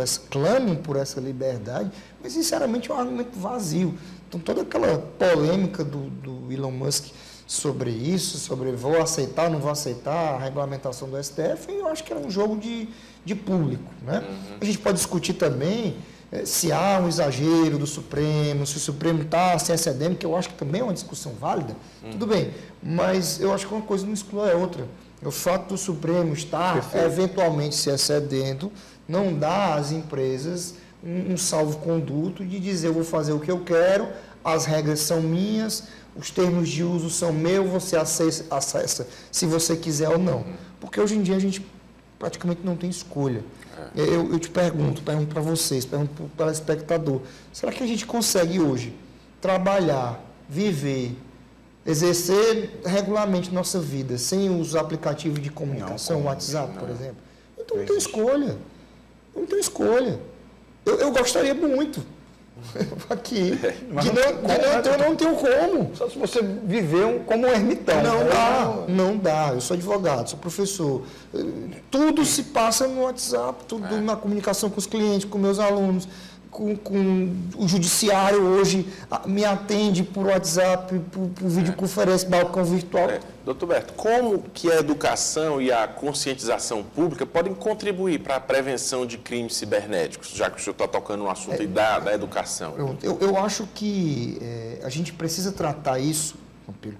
[SPEAKER 3] essa liberdade, mas sinceramente é um argumento vazio. Então toda aquela polêmica do Elon Musk sobre isso, sobre vou aceitar ou não vou aceitar a regulamentação do STF, eu acho que era um jogo de público. Né? A gente pode discutir também se há um exagero do Supremo, se o Supremo está se excedendo, que eu acho que também é uma discussão válida, tudo bem, mas eu acho que uma coisa não exclui a outra. O fato do Supremo estar eventualmente se excedendo não dá às empresas um salvo-conduto de dizer eu vou fazer o que eu quero, as regras são minhas, os termos de uso são meus, você acessa se você quiser ou não. Porque hoje em dia a gente praticamente não tem escolha. Eu te pergunto para vocês, pergunto para o telespectador, será que a gente consegue hoje trabalhar, viver, exercer regularmente nossa vida sem os aplicativos de comunicação, WhatsApp, por exemplo? Então não tem escolha. Não tem escolha. Eu gostaria muito. Aqui. Eu não tenho como.
[SPEAKER 2] Só se você viver como um ermitão.
[SPEAKER 3] Não dá. Eu sou advogado, sou professor. Tudo se passa no WhatsApp, tudo na comunicação com os clientes, com meus alunos, com o judiciário hoje me atende por WhatsApp, por videoconferência, balcão virtual.
[SPEAKER 1] Doutor Berto, como que a educação e a conscientização pública podem contribuir para a prevenção de crimes cibernéticos, já que o senhor está tocando no assunto da educação?
[SPEAKER 3] Eu acho que a gente precisa tratar isso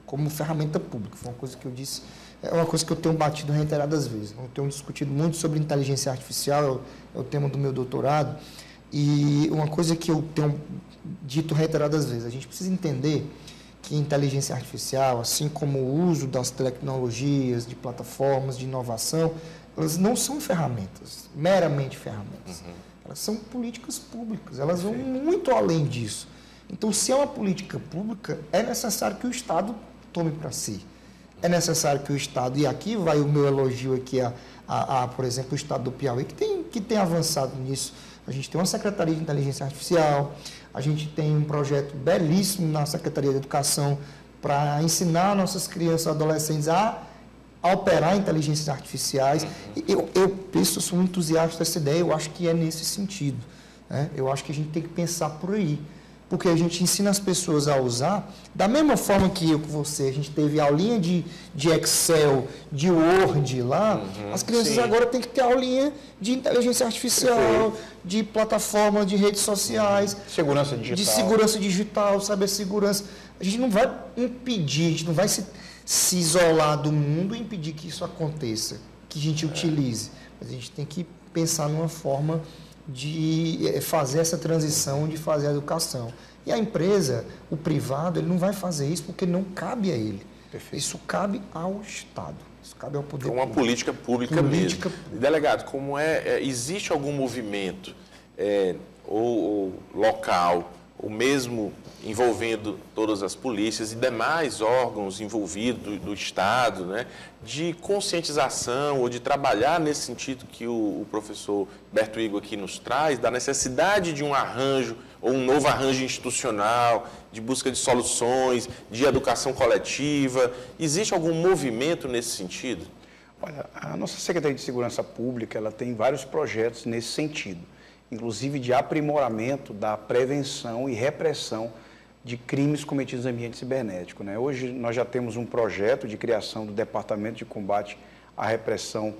[SPEAKER 3] como ferramenta pública. Foi uma coisa que eu disse é uma coisa que eu tenho batido reiteradas vezes. Eu tenho discutido muito sobre inteligência artificial, é o tema do meu doutorado, e uma coisa que eu tenho dito reiteradas vezes, a gente precisa entender que inteligência artificial, assim como o uso das tecnologias, de plataformas de inovação, elas não são ferramentas, meramente ferramentas. Elas são políticas públicas, elas vão muito além disso. Então, se é uma política pública, é necessário que o Estado tome para si. É necessário que o Estado, e aqui vai o meu elogio aqui por exemplo, o Estado do Piauí, que tem avançado nisso. A gente tem uma Secretaria de Inteligência Artificial, a gente tem um projeto belíssimo na Secretaria de Educação para ensinar nossas crianças e adolescentes a operar inteligências artificiais. Eu sou um entusiasta dessa ideia, eu acho que é nesse sentido, né? Eu acho que a gente tem que pensar por aí. Porque a gente ensina as pessoas a usar, da mesma forma que eu com você, a gente teve aulinha de Excel, de Word lá, as crianças agora têm que ter aulinha de inteligência artificial, de plataforma de redes sociais,
[SPEAKER 2] segurança digital.
[SPEAKER 3] De segurança digital, cibersegurança. A gente não vai impedir, a gente não vai se isolar do mundo e impedir que isso aconteça, que a gente utilize. Mas a gente tem que pensar numa forma de fazer essa transição, de fazer a educação. E a empresa, o privado, ele não vai fazer isso porque não cabe a ele. Perfeito. Isso cabe ao Estado, isso cabe ao poder público.
[SPEAKER 1] Uma política pública mesmo. Delegado, existe algum movimento ou local, ou mesmo envolvendo todas as polícias e demais órgãos envolvidos do Estado, né, de conscientização ou de trabalhar nesse sentido que o professor Berto Igor aqui nos traz, da necessidade de um arranjo ou um novo arranjo institucional, de busca de soluções, de educação coletiva? Existe algum movimento nesse sentido?
[SPEAKER 2] Olha, a nossa Secretaria de Segurança Pública, ela tem vários projetos nesse sentido, inclusive de aprimoramento da prevenção e repressão de crimes cometidos no ambiente cibernético, né? Hoje nós já temos um projeto de criação do Departamento de Combate à Repressão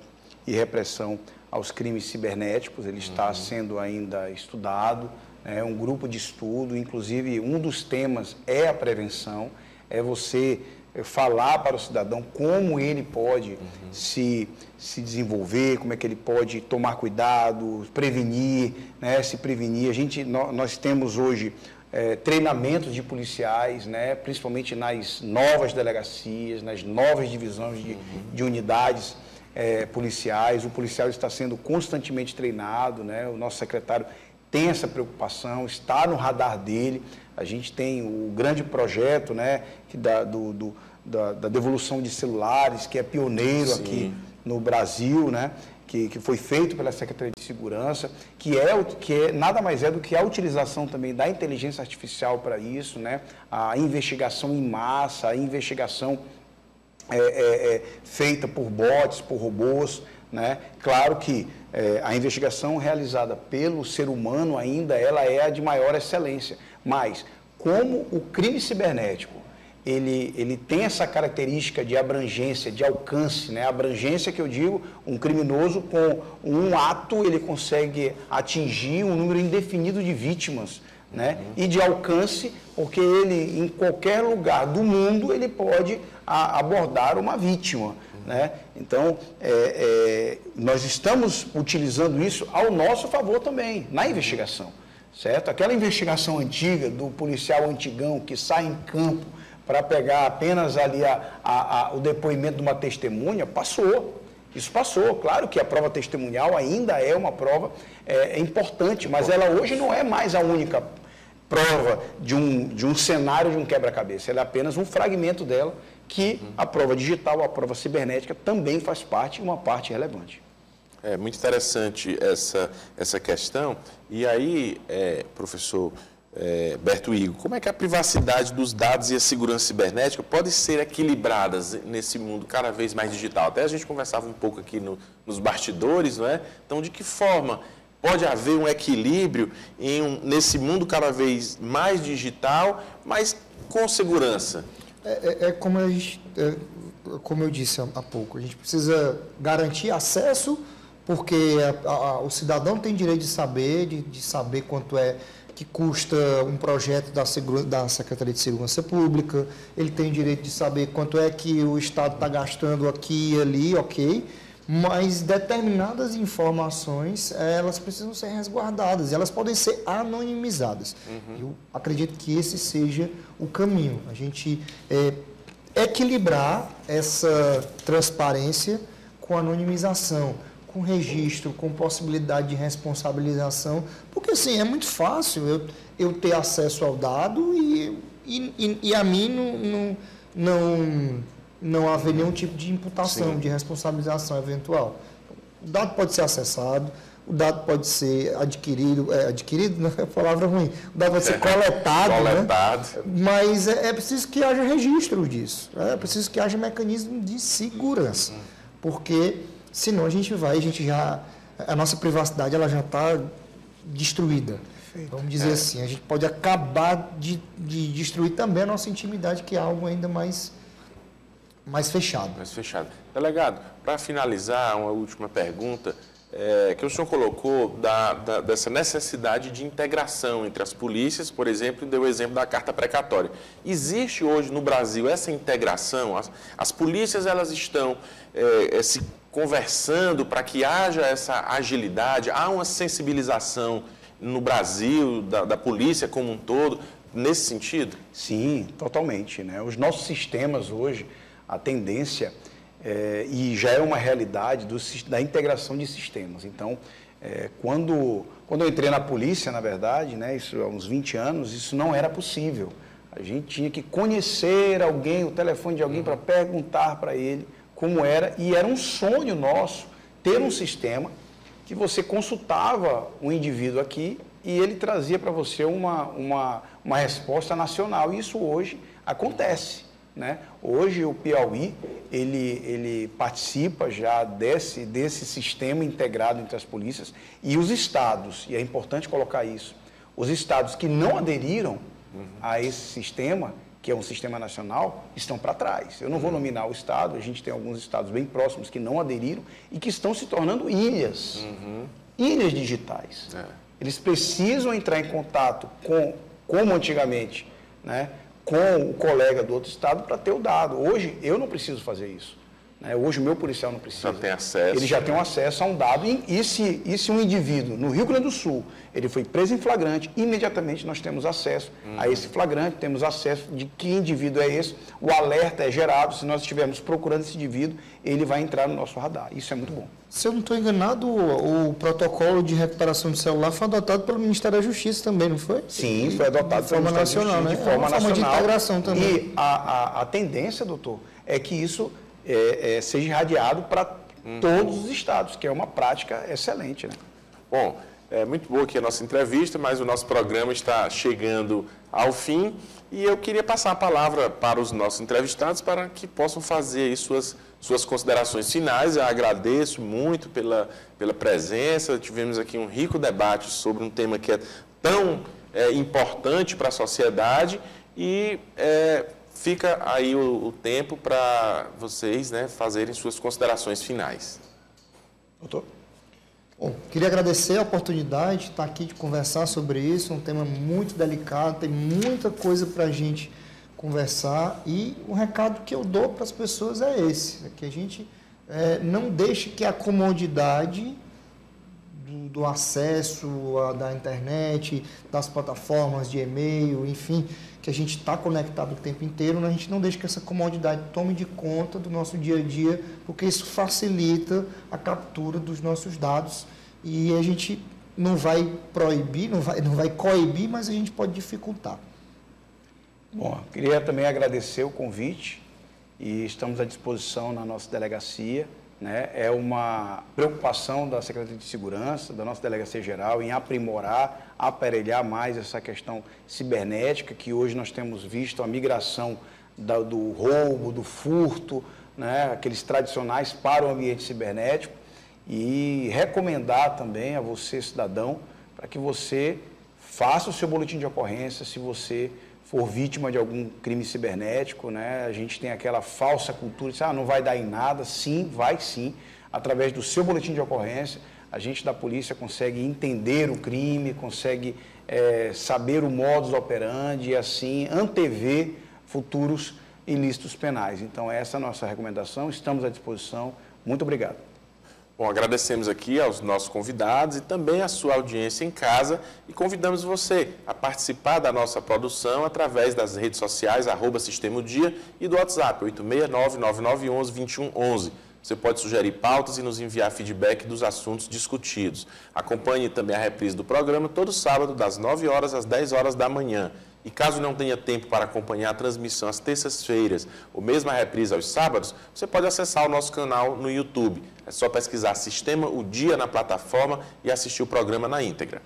[SPEAKER 2] e Repressão aos Crimes Cibernéticos. Ele está sendo ainda estudado, né? Um grupo de estudo, inclusive um dos temas é a prevenção, é você falar para o cidadão como ele pode se desenvolver, como é que ele pode tomar cuidado, prevenir, né? Se prevenir. Nós temos hoje treinamentos de policiais, né? Principalmente nas novas delegacias, nas novas divisões de unidades policiais. O policial está sendo constantemente treinado, né? O nosso secretário tem essa preocupação, está no radar dele. A gente tem o grande projeto, né, da devolução de celulares, que é pioneiro aqui no Brasil, né, que foi feito pela Secretaria de Segurança, que nada mais é do que a utilização também da inteligência artificial para isso, né, a investigação em massa, a investigação feita por bots, por robôs, né? Claro que a investigação realizada pelo ser humano ainda ela é a de maior excelência, mas como o crime cibernético ele tem essa característica de abrangência, de alcance, né? Abrangência que eu digo, um criminoso com um ato ele consegue atingir um número indefinido de vítimas, né? E de alcance, porque ele em qualquer lugar do mundo ele pode abordar uma vítima, né? Então, nós estamos utilizando isso ao nosso favor também, na investigação, certo? Aquela investigação antiga do policial antigão que sai em campo para pegar apenas ali o depoimento de uma testemunha, passou. Isso passou. Claro que a prova testemunhal ainda é uma prova importante, mas ela hoje não é mais a única prova de um cenário de um quebra-cabeça. Ela é apenas um fragmento dela, que a prova digital, a prova cibernética também faz parte, uma parte relevante.
[SPEAKER 1] É muito interessante essa questão. E aí, professor Berto Igor, como é que a privacidade dos dados e a segurança cibernética podem ser equilibradas nesse mundo cada vez mais digital? Até a gente conversava um pouco aqui nos bastidores, não é? Então, de que forma pode haver um equilíbrio nesse mundo cada vez mais digital, mas com segurança?
[SPEAKER 3] Como eu disse há pouco, a gente precisa garantir acesso, porque o cidadão tem direito de saber quanto é que custa um projeto da Secretaria de Segurança Pública, ele tem direito de saber quanto é que o Estado está gastando aqui e ali, ok, mas determinadas informações, elas precisam ser resguardadas, elas podem ser anonimizadas. Eu acredito que esse seja o caminho, a gente equilibrar essa transparência com anonimização, com registro, com possibilidade de responsabilização, porque assim, é muito fácil eu ter acesso ao dado e a mim não haver nenhum tipo de imputação, Sim. de responsabilização eventual. O dado pode ser acessado, o dado pode ser adquirido não é palavra ruim, o dado pode ser coletado, né? Mas é preciso que haja registro disso, é preciso que haja mecanismo de segurança, porque senão a nossa privacidade ela já está destruída. Perfeito. Vamos dizer assim, a gente pode acabar de destruir também a nossa intimidade, que é algo ainda mais fechado.
[SPEAKER 1] Mais fechado. Delegado, para finalizar, uma última pergunta, que o senhor colocou dessa necessidade de integração entre as polícias, por exemplo, deu o exemplo da carta precatória. Existe hoje no Brasil essa integração? As polícias elas estão se conversando para que haja essa agilidade? Há uma sensibilização no Brasil da polícia como um todo nesse sentido?
[SPEAKER 2] Sim, totalmente, né? Os nossos sistemas hoje, a tendência e já é uma realidade da integração de sistemas. Então, quando eu entrei na polícia, na verdade, né, isso há uns 20 anos, isso não era possível. A gente tinha que conhecer alguém, o telefone de alguém, para perguntar para ele como era, e era um sonho nosso ter um sistema que você consultava um indivíduo aqui e ele trazia para você uma resposta nacional. E isso hoje acontece, né? Hoje o Piauí, ele participa já desse sistema integrado entre as polícias, e os estados, e é importante colocar isso, os estados que não aderiram a esse sistema, que é um sistema nacional, estão para trás. Eu não vou nominar o estado, a gente tem alguns estados bem próximos que não aderiram e que estão se tornando ilhas, ilhas digitais. Eles precisam entrar em contato como antigamente, né, com o colega do outro estado para ter o dado. Hoje, eu não preciso fazer isso. Hoje, o meu policial não precisa.
[SPEAKER 1] Já tem acesso.
[SPEAKER 2] Ele já tem um acesso a um dado. E se um indivíduo, no Rio Grande do Sul, ele foi preso em flagrante, imediatamente nós temos acesso a esse flagrante, temos acesso de que indivíduo é esse, o alerta é gerado, se nós estivermos procurando esse indivíduo, ele vai entrar no nosso radar. Isso é muito bom.
[SPEAKER 3] Se eu não estou enganado, o protocolo de recuperação de celular foi adotado pelo Ministério da Justiça também, não foi?
[SPEAKER 2] Sim, foi adotado pelo Ministério da Justiça, de forma nacional.
[SPEAKER 3] De integração também.
[SPEAKER 2] E a tendência, doutor, é que isso seja irradiado para todos os estados, que é uma prática excelente, né?
[SPEAKER 1] Bom, é muito boa aqui a nossa entrevista, mas o nosso programa está chegando ao fim e eu queria passar a palavra para os nossos entrevistados para que possam fazer aí suas considerações finais. Eu agradeço muito pela presença, tivemos aqui um rico debate sobre um tema que é tão importante para a sociedade e fica aí o tempo para vocês, né, fazerem suas considerações finais.
[SPEAKER 2] Doutor?
[SPEAKER 3] Bom, queria agradecer a oportunidade de estar aqui, de conversar sobre isso, um tema muito delicado, tem muita coisa para a gente conversar e o recado que eu dou para as pessoas é esse, que a gente não deixe que a comodidade do acesso da internet, das plataformas de e-mail, enfim, que a gente está conectado o tempo inteiro, a gente não deixa que essa comodidade tome de conta do nosso dia a dia, porque isso facilita a captura dos nossos dados e a gente não vai proibir, não vai coibir, mas a gente pode dificultar.
[SPEAKER 2] Bom, queria também agradecer o convite e estamos à disposição na nossa delegacia, né? É uma preocupação da Secretaria de Segurança, da nossa Delegacia Geral, em aprimorar, aparelhar mais essa questão cibernética, que hoje nós temos visto a migração do roubo, do furto, né? Aqueles tradicionais para o ambiente cibernético, e recomendar também a você, cidadão, para que você faça o seu boletim de ocorrência se você for vítima de algum crime cibernético, né? A gente tem aquela falsa cultura de não vai dar em nada. Sim, vai sim. Através do seu boletim de ocorrência, a gente da polícia consegue entender o crime, consegue saber o modus operandi e assim antever futuros ilícitos penais. Então essa é a nossa recomendação, estamos à disposição. Muito obrigado.
[SPEAKER 1] Bom, agradecemos aqui aos nossos convidados e também à sua audiência em casa e convidamos você a participar da nossa produção através das redes sociais, @Sistema o Dia e do WhatsApp, 869-9911-2111. Você pode sugerir pautas e nos enviar feedback dos assuntos discutidos. Acompanhe também a reprise do programa todo sábado, das 9 horas às 10 horas da manhã. E caso não tenha tempo para acompanhar a transmissão às terças-feiras ou mesmo a reprise aos sábados, você pode acessar o nosso canal no YouTube. É só pesquisar Sistema o Dia na plataforma e assistir o programa na íntegra.